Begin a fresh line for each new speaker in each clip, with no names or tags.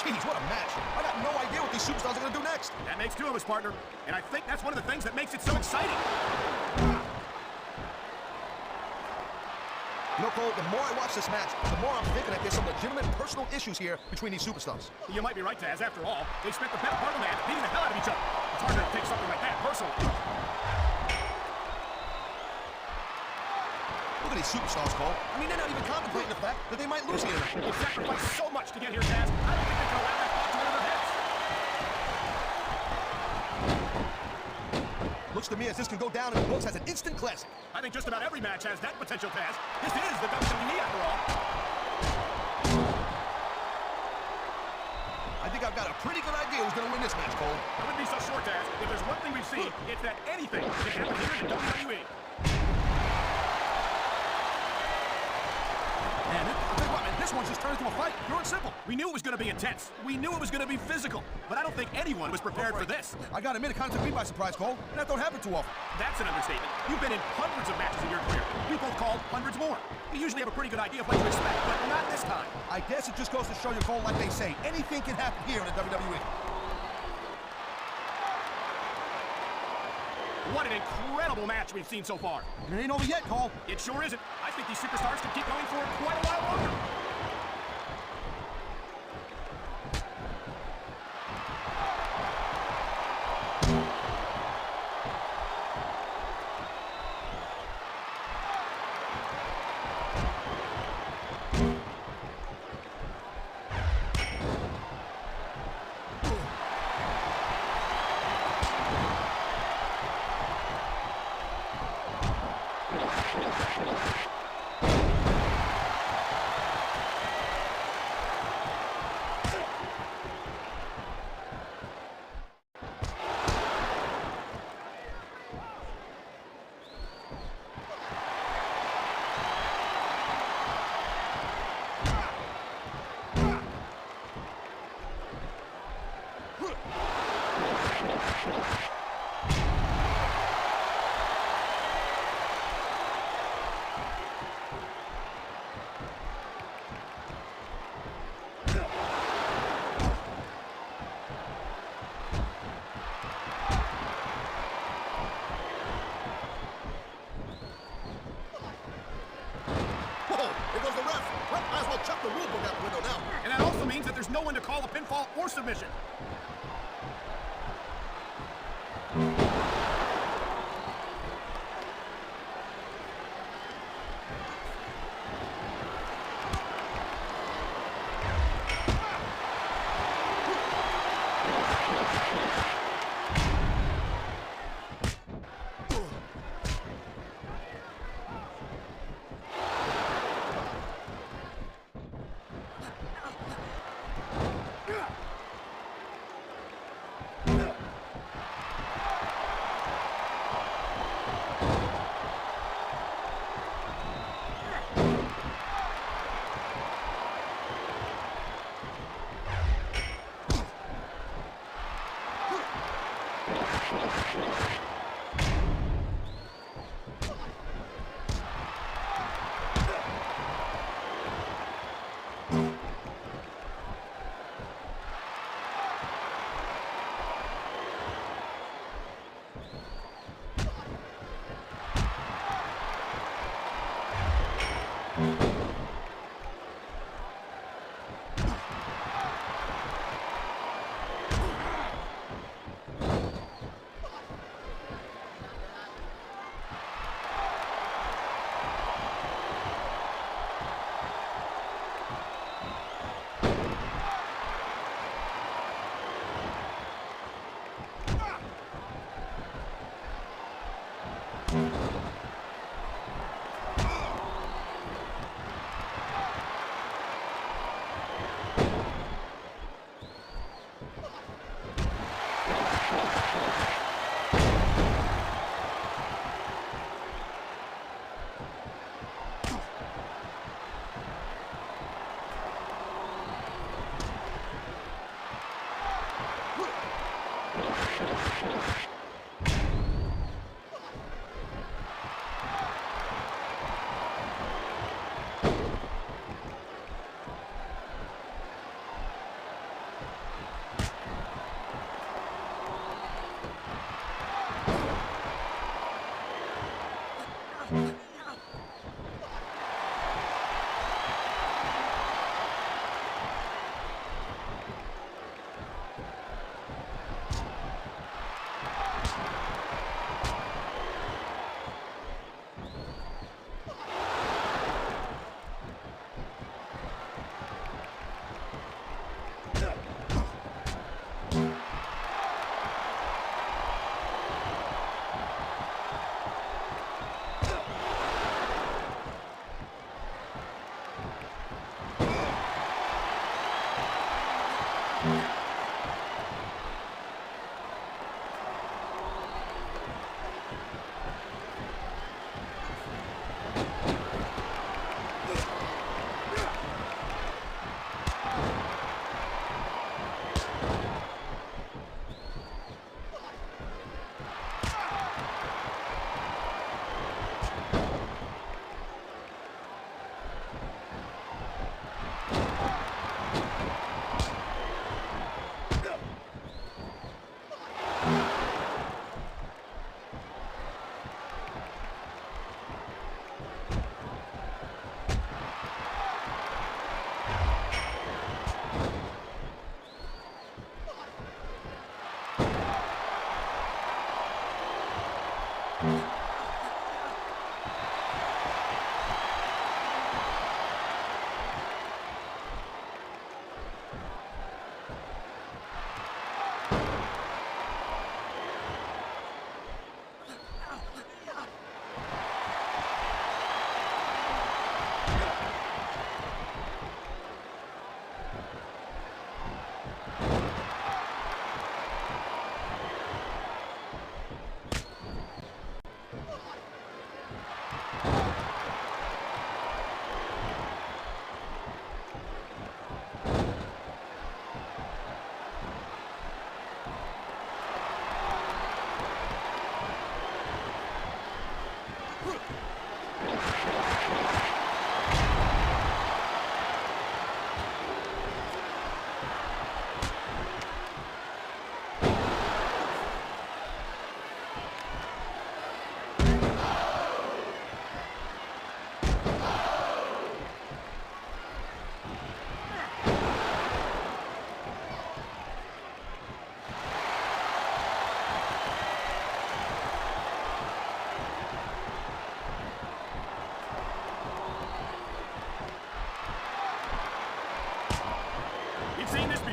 Jeez, what a match. I got no idea what these superstars are going to do next.
That makes two of us, partner. And I think that's one of the things that makes it so exciting.
You know, Cole, the more I watch this match, the more I'm thinking that there's some legitimate personal issues here between these superstars.
You might be right, Taz. After all, they spent the better part of the match beating the hell out of each other. It's harder to take something like that personally.
Look at these superstars, Cole. I mean, they're not even contemplating the fact that they might lose here tonight.
They sacrificed so much to get here, Taz. I don't think they can allow that thought to enter their heads.
Looks to me as this can go down in the books as an instant classic.
I think just about every match has that potential, Taz. This is the WWE after all.
I think I've got a pretty good idea who's going to win this match, Cole.
I wouldn't be so sure, Taz. If there's one thing we've seen, it's that anything can happen here in the WWE.
Man, I'll tell you what, man, this one's just turned into a fight. Pure and simple.
We knew it was going to be intense. We knew it was going to be physical. But I don't think anyone was prepared for this.
I got to admit, it kind of took me by surprise, Cole. And that don't happen too often.
That's an understatement. You've been in hundreds of matches in your career. We both called hundreds more. You usually have a pretty good idea of what to expect, but not this time.
I guess it just goes to show you, Cole, like they say, anything can happen here in the WWE.
What an incredible match we've seen so far.
And it ain't over yet, Cole.
It sure isn't. I think these superstars can keep going for quite a while longer.
Might as well chuck the rule book out the window now.
And that also means that there's no one to call a pinfall or submission.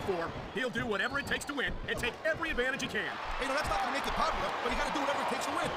before. He'll do whatever it takes to win and take every advantage he can.
Hey, no, that's not going to make it popular, but you got to do whatever it takes to win.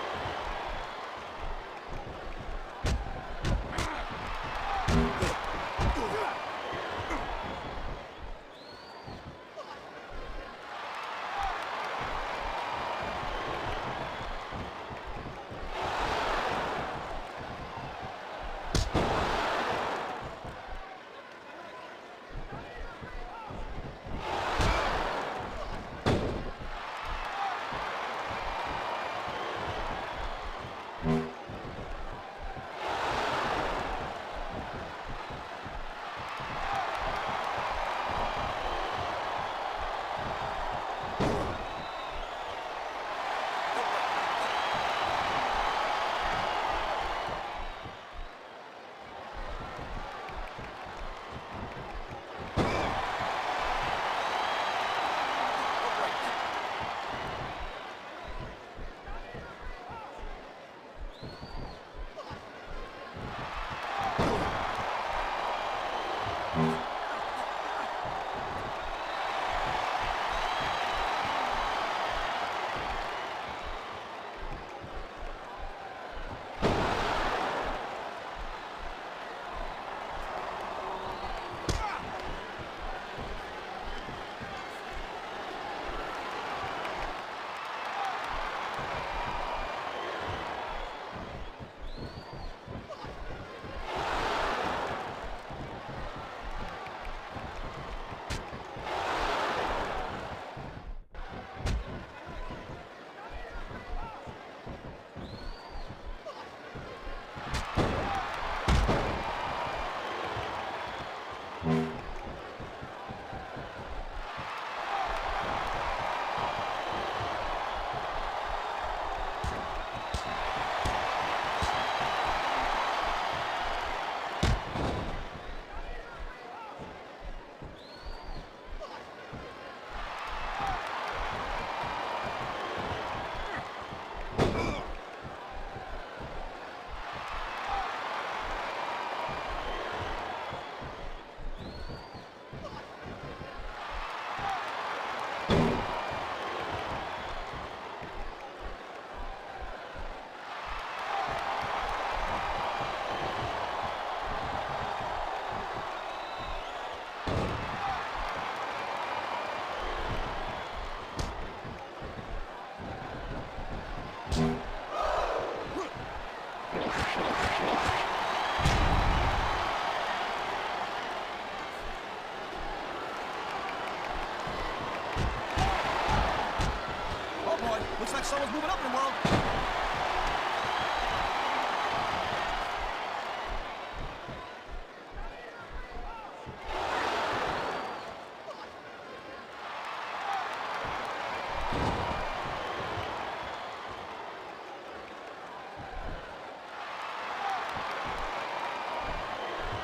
Looks like someone's moving up in the world.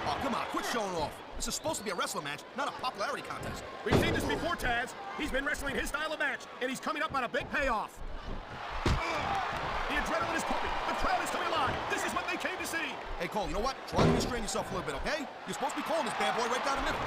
Oh, come on, quit showing off. This is supposed to be a wrestling match, not a popularity contest.
We've seen this before, Taz. He's been wrestling his style of match, and he's coming up on a big payoff. The adrenaline is pumping. The crowd is coming alive. This is what they came to see.
Hey, Cole, you know what? Try to restrain yourself a little bit, okay? You're supposed to be calling this bad boy right down the middle.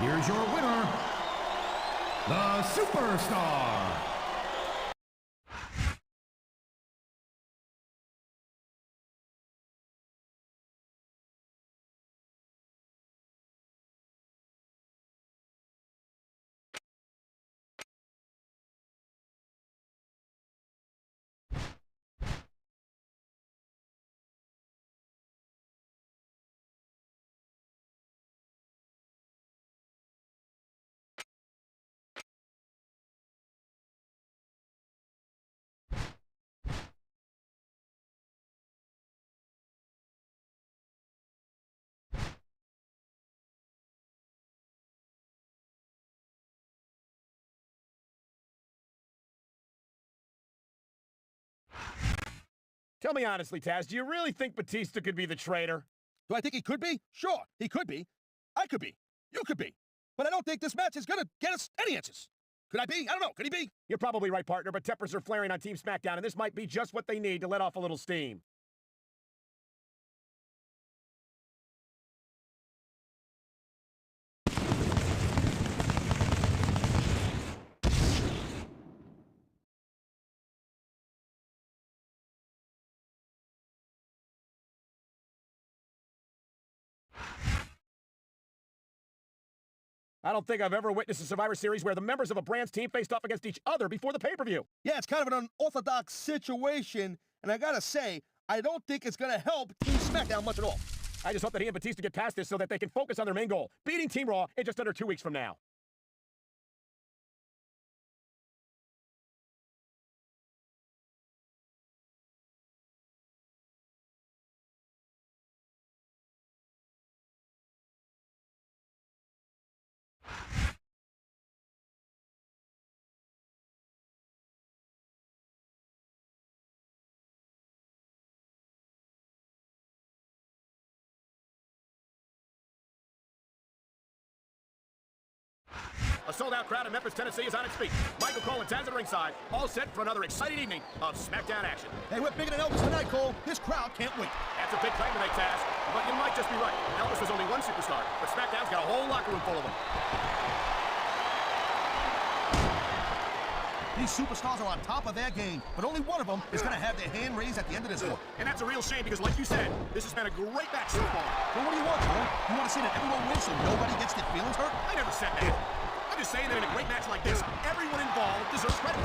Here's your winner, the Superstar. Tell me honestly, Taz, do you really think Batista could be the traitor?
Do I think he could be? Sure, he could be. I could be. You could be. But I don't think this match is gonna get us any answers. Could I be? I don't know. Could he be?
You're probably right, partner, but tempers are flaring on Team Smackdown, and this might be just what they need to let off a little steam. I don't think I've ever witnessed a Survivor Series where the members of a brand's team faced off against each other before the pay-per-view.
Yeah, it's kind of an unorthodox situation, and I gotta say, I don't think it's gonna help Team Smackdown much at all.
I just hope that he and Batista get past this so that they can focus on their main goal, beating Team Raw in just under 2 weeks from now. A sold-out crowd in Memphis, Tennessee is on its feet. Michael Cole and Taz at ringside, all set for another exciting evening of Smackdown action.
Hey, we're bigger than Elvis tonight, Cole. This crowd can't wait.
That's a big claim to make, Taz, but you might just be right. Elvis was only one superstar, but Smackdown's got a whole locker room full of them.
These superstars are on top of their game, but only one of them is going to have their hand raised at the end of this one.
And that's a real shame because, like you said, this has been a great match so far.
Well, what do you want, Cole? You want to see that everyone wins so nobody gets their feelings hurt?
I never said that. I'm just saying that in a great match like this, everyone involved deserves credit.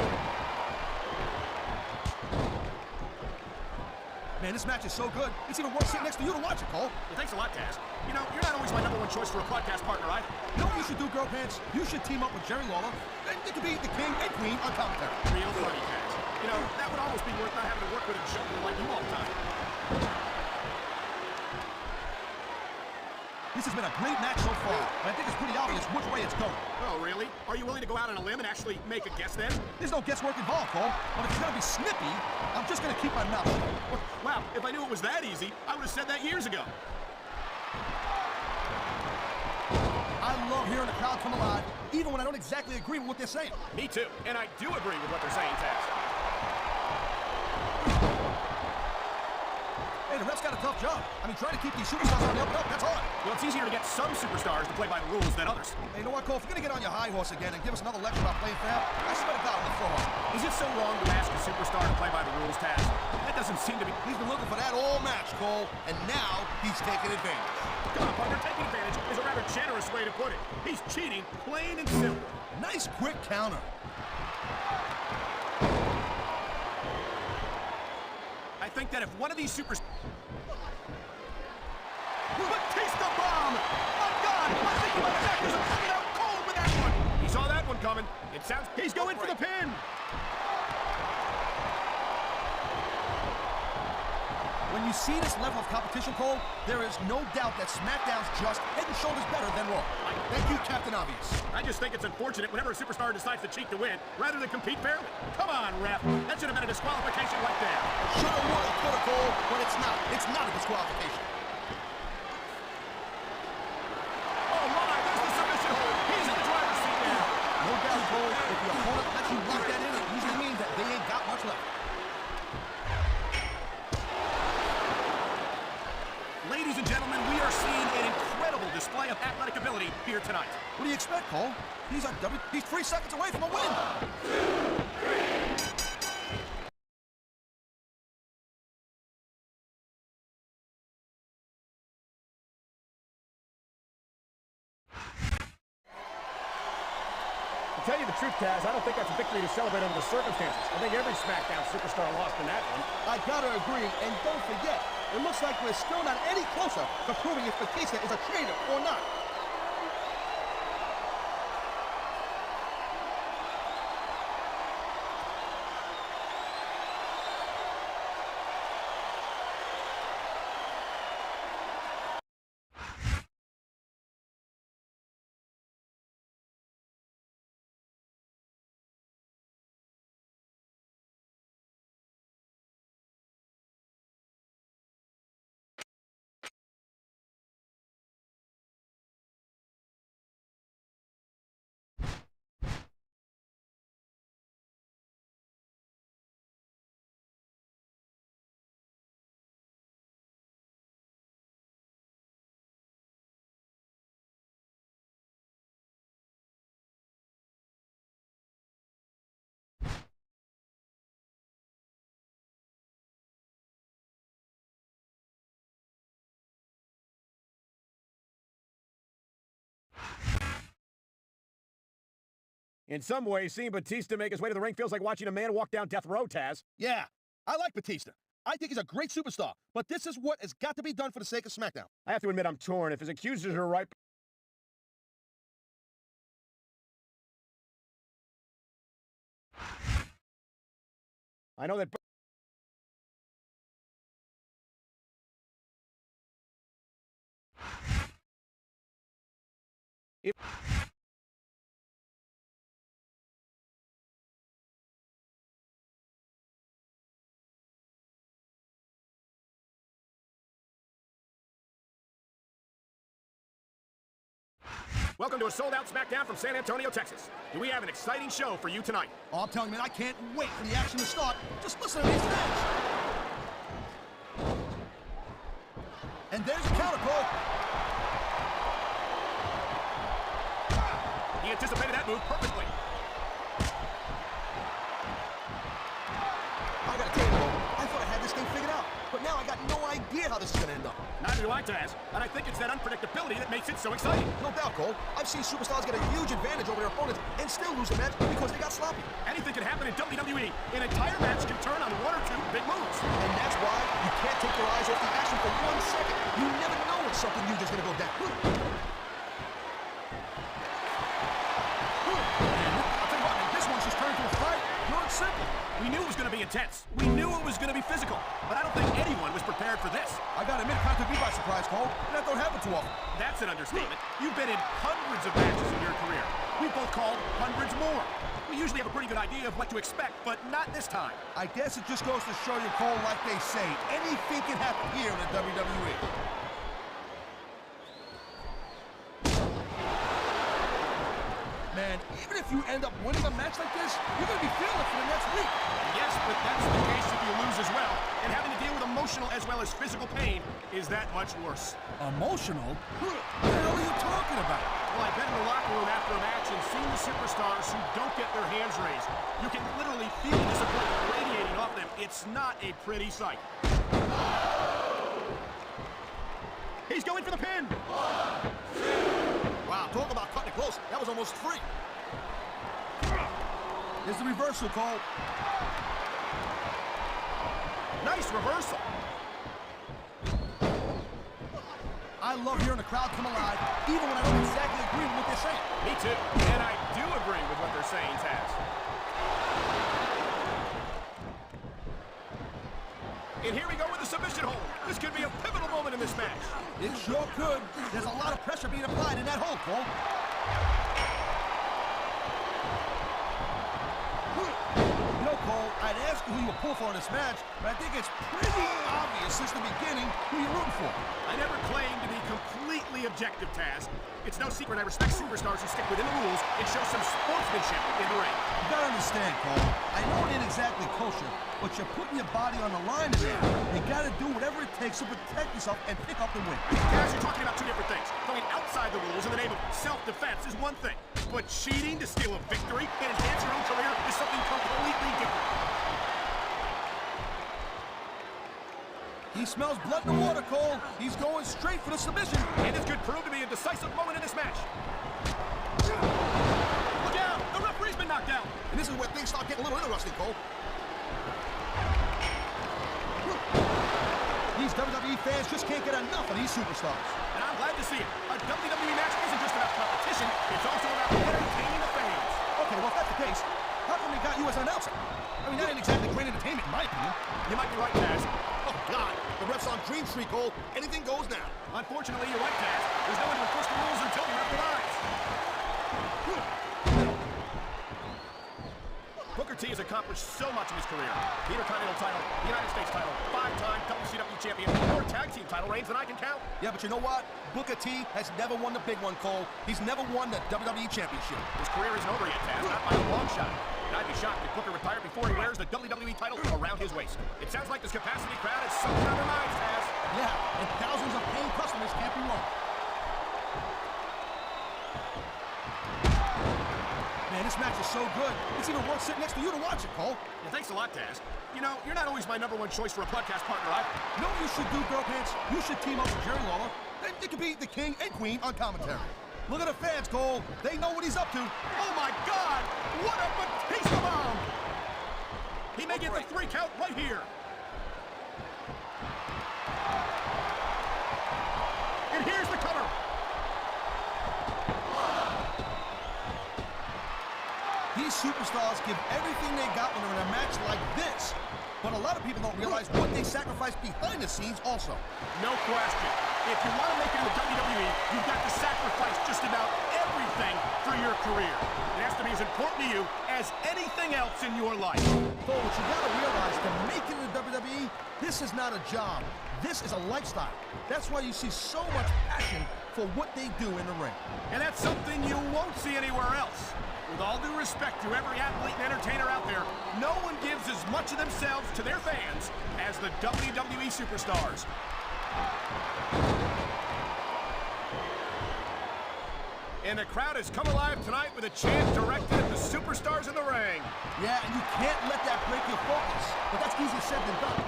Man, this match is so good, it's even worth sitting next to you to watch it, Cole.
Well, thanks a lot, Taz. You know, you're not always my #1 choice for a podcast partner, either.
You know what you should do, Girl Pants? You should team up with Jerry Lawler, and you could be the king and queen on commentary.
Real funny, Taz. You know, that would almost be worth not having to work with a joker like you all the time.
This has been a great match so far, and I think it's pretty obvious which way it's going.
Oh, really? Are you willing to go out on a limb and actually make a guess then?
There's no guesswork involved, Cole, but if it's going to be snippy, I'm just going to keep my mouth shut.
Wow, if I knew it was that easy, I would have said that years ago.
I love hearing the crowd come alive, even when I don't exactly agree with what they're saying.
Me too, and I do agree with what they're saying, Taz.
Hey, the ref's got a tough job. I mean, trying to keep these superstars on the up and up, that's hard.
Well, it's easier to get some superstars to play by the rules than others.
Hey, you know what, Cole? If you're going to get on your high horse again and give us another lecture about playing fair, I swear to God, let's throw up.
Is it so wrong to ask a superstar to play by the rules, Taz? That doesn't seem to be...
He's been looking for that all match, Cole, and now he's taking advantage.
Come on, partner, taking advantage is a rather generous way to put it. He's cheating, plain and simple.
Nice quick counter.
I think that if one of these superstars... Batista bomb! My God! I think my attackers are coming out cold with that one! He saw that one coming. It sounds... He's going for the pin!
When you see this level of competition, Cole, there is no doubt that Smackdown's just head and shoulders better than Raw. Thank you, Captain Obvious.
I just think it's unfortunate whenever a superstar decides to cheat to win, rather than compete fairly. Come on, ref. That should have been a disqualification right there.
Shoulda, woulda, coulda, Cole, but it's not. It's not a disqualification.
Oh, my, there's the submission hold. He's in the driver's seat now.
No doubt, Cole, if your opponent lets you lock that in, it usually means that they ain't got much left.
Ladies and gentlemen, we are seeing an incredible display of athletic ability here tonight.
What do you expect, Cole? He's 3 seconds away from a win.
To tell you the truth, Taz, I don't think that's a victory to celebrate under the circumstances. I think every Smackdown superstar lost in that one.
I gotta agree, and don't forget, it looks like we're still not any closer to proving if Batista is a traitor or not.
In some ways, seeing Batista make his way to the ring feels like watching a man walk down death row, Taz.
Yeah, I like Batista. I think he's a great superstar, but this is what has got to be done for the sake of SmackDown.
I have to admit I'm torn. If his accusers are right... I know that... Welcome to a sold-out Smackdown from San Antonio, Texas. Do we have an exciting show for you tonight?
Oh, I'm telling you, man, I can't wait for the action to start. Just listen to these fans. And there's a counter, Cole.
He anticipated that move perfectly.
I gotta tell you, Cole, I thought I had this thing figured out, but now I got no idea how this is gonna end up.
Neither do I, Taz, and I think it's that unpredictability that makes it so exciting.
No doubt, Cole. I've seen superstars get a huge advantage over their opponents and still lose the match because they got sloppy.
Anything can happen in WWE. An entire match can turn on 1 or 2 big moves.
And that's why you can't take your eyes off the action for 1 second. You never know when something huge is gonna go down. I'll tell you what, man, this one's just turned into a fight. Pure and simple.
We knew it was going to be intense. We knew it was going to be physical. But I don't think anyone was prepared for this.
I gotta admit, it kind of took me by surprise, Cole. That don't happen too often.
That's an understatement. You've been in hundreds of matches in your career. We've both called hundreds more. We usually have a pretty good idea of what to expect, but not this time.
I guess it just goes to show you, Cole, like they say, anything can happen here in the WWE. Man, even if you end up winning a match like this, you're going to be feeling it for the next week.
Yes, but that's the case if you lose as well. And having to deal with emotional as well as physical pain is that much worse.
Emotional? What the hell are you talking about?
Well, I've been in the locker room after a match and seen the superstars who don't get their hands raised. You can literally feel the disappointment radiating off them. It's not a pretty sight. He's going for the pin.
1, 2. Wow, talk about cutting it close. That was almost 3. Here's the reversal, Cole.
Nice reversal.
I love hearing the crowd come alive, even when I don't exactly agree with what they're saying.
Me too. And I do agree with what they're saying, Taz. And here we go with the submission hold. This could be a pivotal moment in this match.
It sure could. There's a lot of pressure being applied in that hold, Cole. You know, Cole, I I'd ask who you would pull for in this match, but I think it's pretty obvious since the beginning who you're rooting for.
I never claimed to be completely objective, Taz. It's no secret I respect superstars who stick within the rules and show some sportsmanship in the ring.
You gotta understand, Cole. I know it ain't exactly kosher, but you're putting your body on the line in there. You gotta do whatever it takes to protect yourself and pick up the win.
Taz, you're talking about two different things. Going outside the rules in the name of self-defense is one thing, but cheating to steal a victory and enhance your own career is something completely different.
He smells blood in the water, Cole. He's going straight for the submission.
And this could prove to be a decisive moment in this match. Look out! The referee's been knocked out.
And this is where things start getting a little interesting, Cole. These WWE fans just can't get enough of these superstars.
And I'm glad to see it. A WWE match isn't just about competition, it's also about entertaining the fans.
Okay, well, if that's the case, how come they got you as an announcer? I mean, that ain't exactly great entertainment, in my opinion.
You might be right, Taz.
Oh, God. The ref's on Dream Street, Cole. Anything goes now.
Unfortunately, you're right, Taz. There's no one to enforce the rules until the ref arrives. Booker T has accomplished so much in his career. The Intercontinental title, the United States title, 5-time WCW champion, more tag team title reigns than I can count.
Yeah, but you know what? Booker T has never won the big one, Cole. He's never won the WWE Championship.
His career isn't over yet, Taz. Not by a long shot. And I'd be shocked if Booker retired before he wears the WWE title around his waist. It sounds like this capacity crowd is something on their minds, Taz.
Yeah, and thousands of paying customers can't be wrong. Man, this match is so good. It's even worth sitting next to you to watch it, Cole.
Well, thanks a lot, Taz. You know, you're not always my #1 choice for a podcast partner either.
You know what you should do, Girl Pants? You should team up with Jerry Lawler. Then you could be the king and queen on commentary. Look at the fans, Cole. They know what he's up to.
Oh, my God! What a Batista bomb! He may get the 3 count right here. And here's the cover.
These superstars give everything they got when they're in a match like this. But a lot of people don't realize what they sacrifice behind the scenes also.
No question. If you want to make it in the WWE, you've got to sacrifice just about everything for your career. It has to be as important to you as anything else in your life.
But what you gotta realize, to make it in the WWE, this is not a job. This is a lifestyle. That's why you see so much passion for what they do in the ring.
And that's something you won't see anywhere else. With all due respect to every athlete and entertainer out there, no one gives as much of themselves to their fans as the WWE superstars. And the crowd has come alive tonight with a chant directed at the superstars in the ring.
Yeah, and you can't let that break your focus. But that's easier said than done.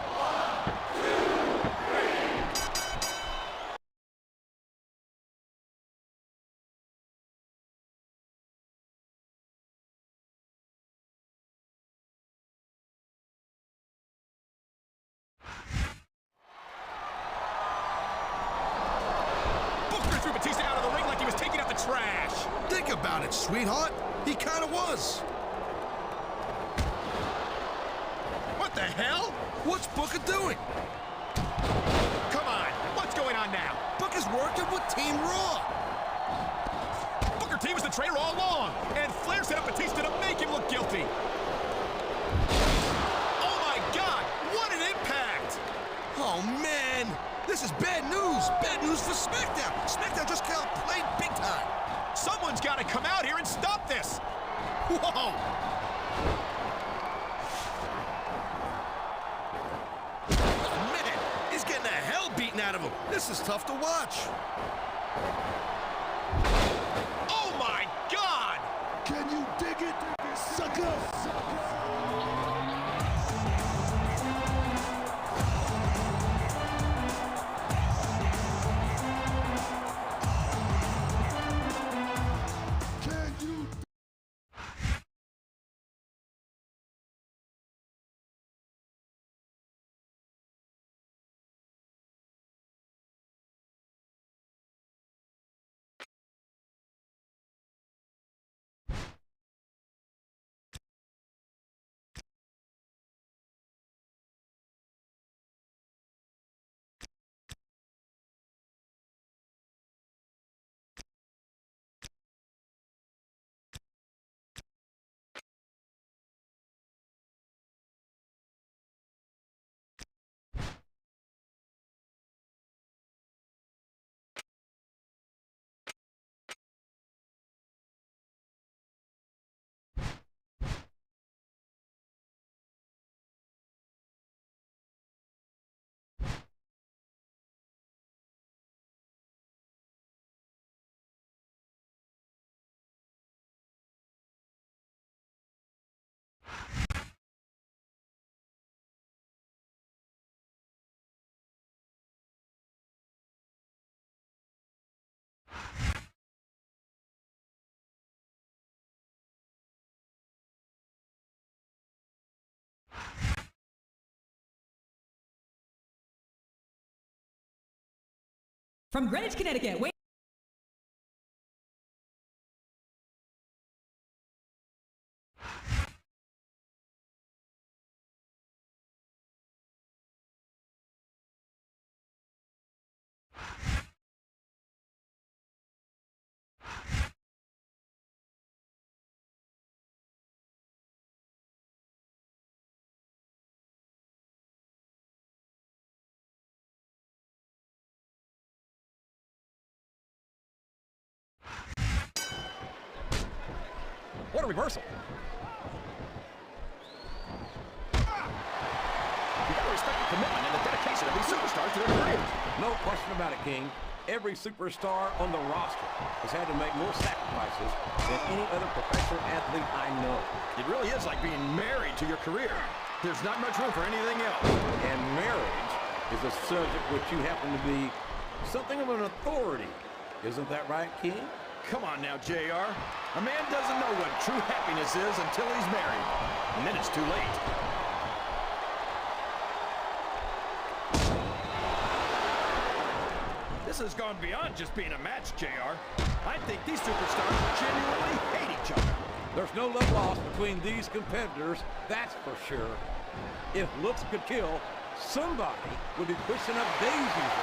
Threw Batista out of the ring like he was taking out the trash.
Think about it, sweetheart. He kind of was.
What the hell?
What's Booker doing?
Come on, what's going on now?
Booker's working with Team Raw.
Booker T was the traitor all along, and Flair set up Batista to make him look guilty. Oh my God, what an impact!
Oh man, this is bad news. Bad news for Smackdown. Smackdown just got played big time.
Someone's got to come out here and stop this.
Whoa! Man, he's getting the hell beaten out of him. This is tough to watch.
Oh my God!
Can you dig it, sucker?
From Greenwich, Connecticut. Wait.
What a reversal. You gotta respect the commitment and the dedication of these superstars to their careers.
No question about it, King. Every superstar on the roster has had to make more sacrifices than any other professional athlete I know.
It really is like being married to your career. There's not much room for anything else.
And marriage is a subject which you happen to be something of an authority. Isn't that right, King?
Come on now, JR. A man doesn't know what true happiness is until he's married. And then it's too late. This has gone beyond just being a match, JR. I think these superstars genuinely hate each other.
There's no love lost between these competitors, that's for sure. If looks could kill, somebody would be pushing up daisies.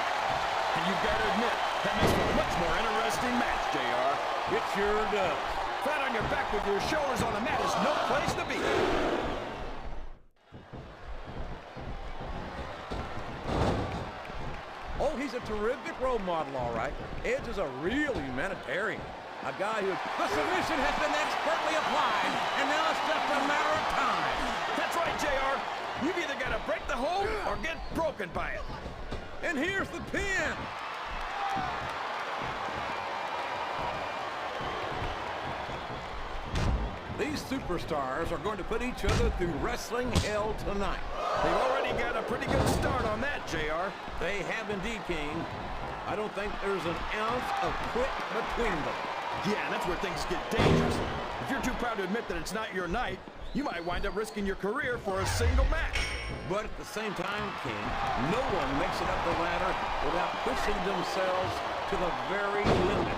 And you've got to admit, that makes for a much more interesting match, JR.
It sure does.
Flat on your back with your shoulders on the mat is no place to be.
Oh, he's a terrific role model, all right. Edge is a real humanitarian. A guy who... The submission has been expertly applied, and now it's just a matter of time.
That's right, JR. You've either got to break the hold or get broken by it.
And here's the pin. These superstars are going to put each other through wrestling hell tonight.
They've already got a pretty good start on that, JR.
They have indeed, King. I don't think there's an ounce of quit between them.
Yeah, and that's where things get dangerous. If you're too proud to admit that it's not your night, you might wind up risking your career for a single match.
But at the same time, King, no one makes it up the ladder without pushing themselves to the very limit.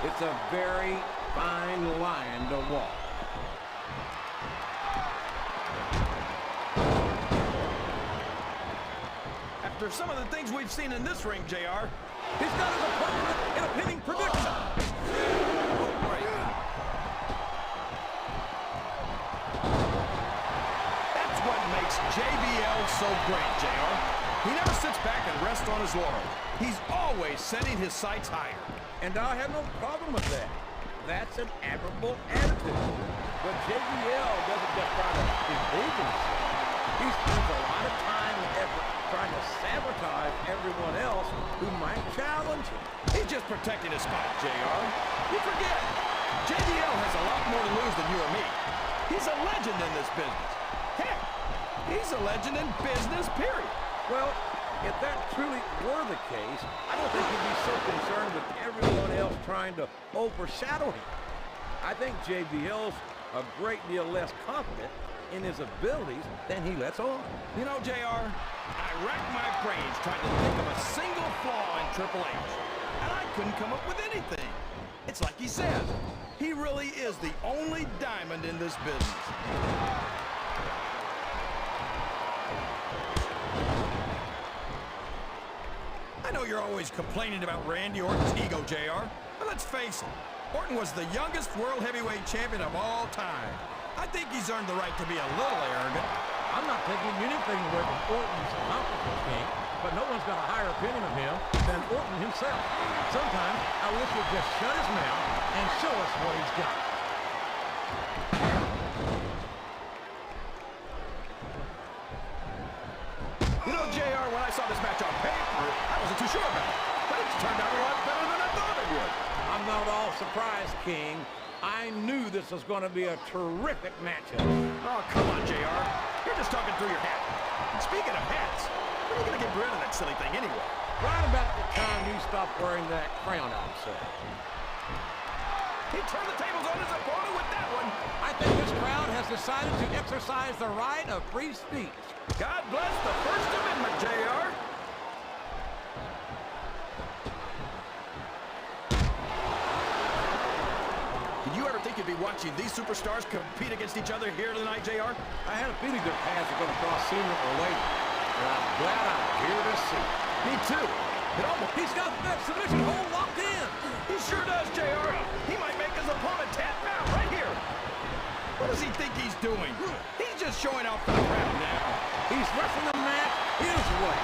It's a very fine line to walk.
After some of the things we've seen in this ring, JR,
he's got his opponent in a pinning predicament.
Oh, right. That's what makes JBL so great, JR. He never sits back and rests on his laurels. He's always setting his sights higher.
And I have no problem with that. That's an admirable attitude. But JBL doesn't just try to improve himself. He spends a lot of time and effort trying to sabotage everyone else who might challenge him.
He's just protecting his spot, JR. You forget, JBL has a lot more to lose than you or me. He's a legend in this business. Heck, he's a legend in business, period.
Well, if that truly were the case, I don't think he'd be so concerned with everyone else trying to overshadow him. I think JBL's a great deal less confident in his abilities than he lets on.
You know, JR, I racked my brains trying to think of a single flaw in Triple H, and I couldn't come up with anything. It's like he says, he really is the only diamond in this business. I know you're always complaining about Randy Orton's ego, JR, but let's face it, Orton was the youngest world heavyweight champion of all time. I think he's earned the right to be a little arrogant.
I'm not taking anything away from Orton's accomplishments, King, but no one's got a higher opinion of him than Orton himself. Sometimes I wish he'd just shut his mouth and show us what he's got.
You know, JR, when I saw this match on paper, I wasn't too sure about it, but it's turned out a lot better than I thought it would.
I'm not all surprised, King. I knew this was going to be a terrific matchup.
Oh, come on, JR. You're just talking through your hat. And speaking of hats, when are you going to get rid of that silly thing anyway?
Right about the time you stop wearing that crown, I'd say.
He turned the tables on his opponent with that one.
I think this crowd has decided to exercise the right of free speech.
God bless the First Amendment, JR. you ever think you'd be watching these superstars compete against each other here tonight, JR?
I had a feeling their paths are going to cross sooner or later. And I'm glad I'm here to see.
Me too.
He's got that submission hold locked in.
He sure does, JR. He might make his opponent tap out right here. What does he think he's doing? He's just showing off for the crowd now.
He's wrestling the match his way.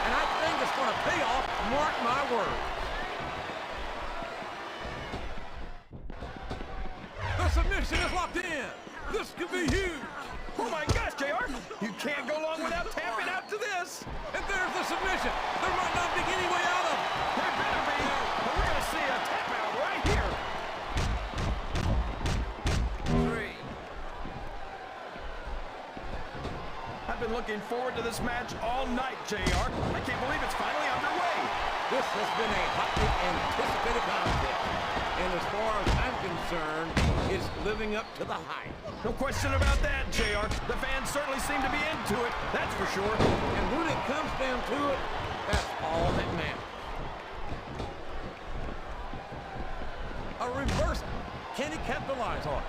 And I think it's going to pay off, mark my words. The submission is locked in. This could be huge.
Oh my gosh, JR. You can't go long without tapping out to this.
And there's the submission. There might not be any way out of it.
There better be. But we're going to see a tap out right here.
3.
I've been looking forward to this match all night, JR. I can't believe it's finally underway.
This has been a hotly anticipated contest. And as far as I'm concerned, it's living up to the hype.
No question about that, JR. The fans certainly seem to be into it, that's for sure.
And when it comes down to it, that's all that matters. A reversal. Can he capitalize on it?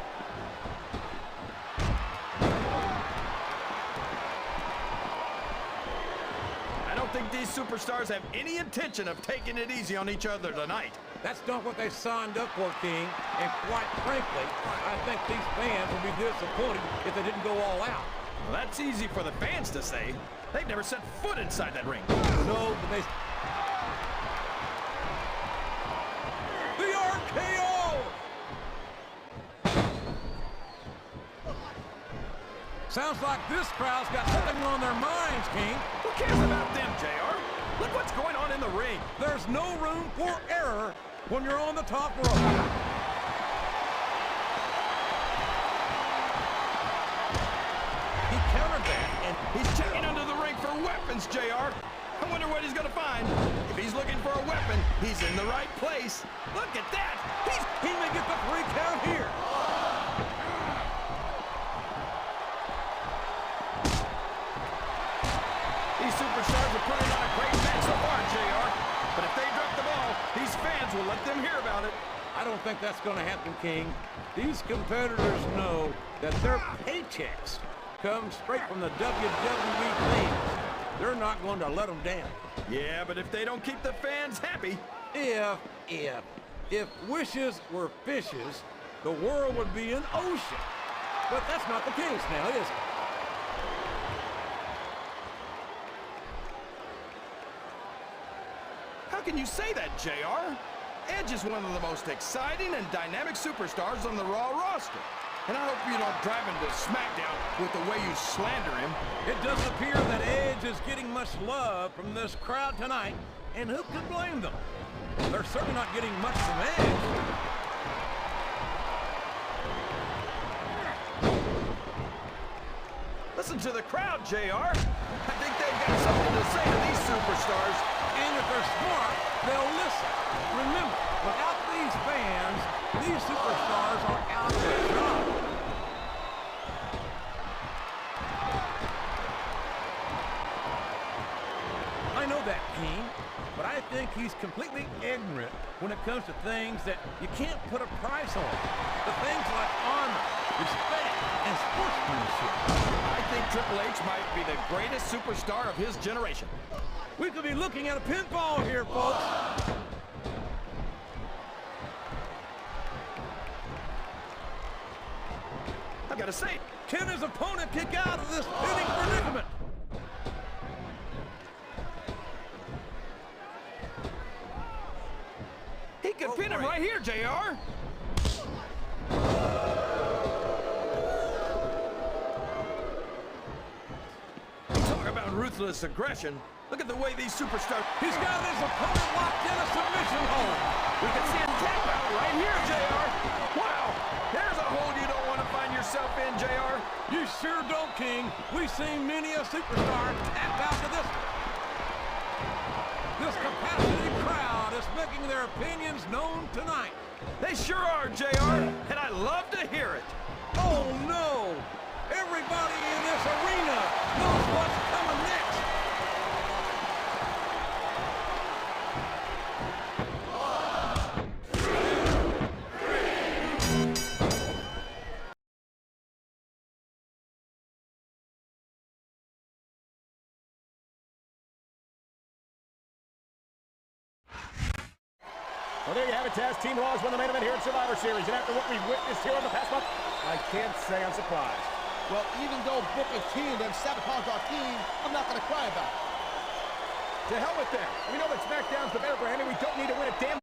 I don't think these superstars have any intention of taking it easy on each other tonight.
That's not what they signed up for, King. And quite frankly, I think these fans would be disappointed if they didn't go all out.
Well, that's easy for the fans to say. They've never set foot inside that ring.
No, but they... The RKO! Sounds like this crowd's got something on their minds, King.
Who cares about them, JR? Look what's going on in the ring.
There's no room for error when you're on the top rope. He countered that, and
He's checking under the ring for weapons, JR. I wonder what he's going to find. If he's looking for a weapon, he's in the right place. Look at that.
he may get the 3 count here.
These superstars are putting on a great match so far, JR. But if they drop the ball, these fans will let them hear about it.
I don't think that's going to happen, King. These competitors know that their paychecks come straight from the WWE fans. They're not going to let them down.
Yeah, but if they don't keep the fans happy...
If wishes were fishes, the world would be an ocean. But that's not the case now, is it?
How can you say that, JR? Edge is one of the most exciting and dynamic superstars on the Raw roster. And I hope you don't drive into Smackdown with the way you slander him.
It doesn't appear that Edge is getting much love from this crowd tonight, and who could blame them? They're certainly not getting much from Edge.
Listen to the crowd, JR. I think they've got something to say to these superstars.
And if they're smart, they'll listen. Remember, without these fans, these superstars are out of their job. I know that, King, but I think he's completely ignorant when it comes to things that you can't put a price on. The things like honor, respect, and sportsmanship.
I think Triple H might be the greatest superstar of his generation.
We could be looking at a pinfall here, folks.
I've got to say,
Can his opponent kick out of this pinning predicament?
he could pin him right here, JR. Talk about ruthless aggression. Look at the way these superstars...
He's got his opponent locked in a submission hold.
We can see him tap out right here, JR. Wow, there's a hole you don't want to find yourself in, JR.
You sure don't, King. We've seen many a superstar tap out to this one. This capacity crowd is making their opinions known tonight.
They sure are, JR, and I love to hear it.
Oh, no. Everybody in this arena knows what's coming next.
Well, there you have it, Taz. Team Raw has won the main event here in Survivor Series. And after what we've witnessed here in the past month, I can't say I'm surprised.
Well, even though Booker T and them sabotage our team, I'm not going to cry about it.
To hell with them. We know that SmackDown's the better brand, and we don't need to win a damn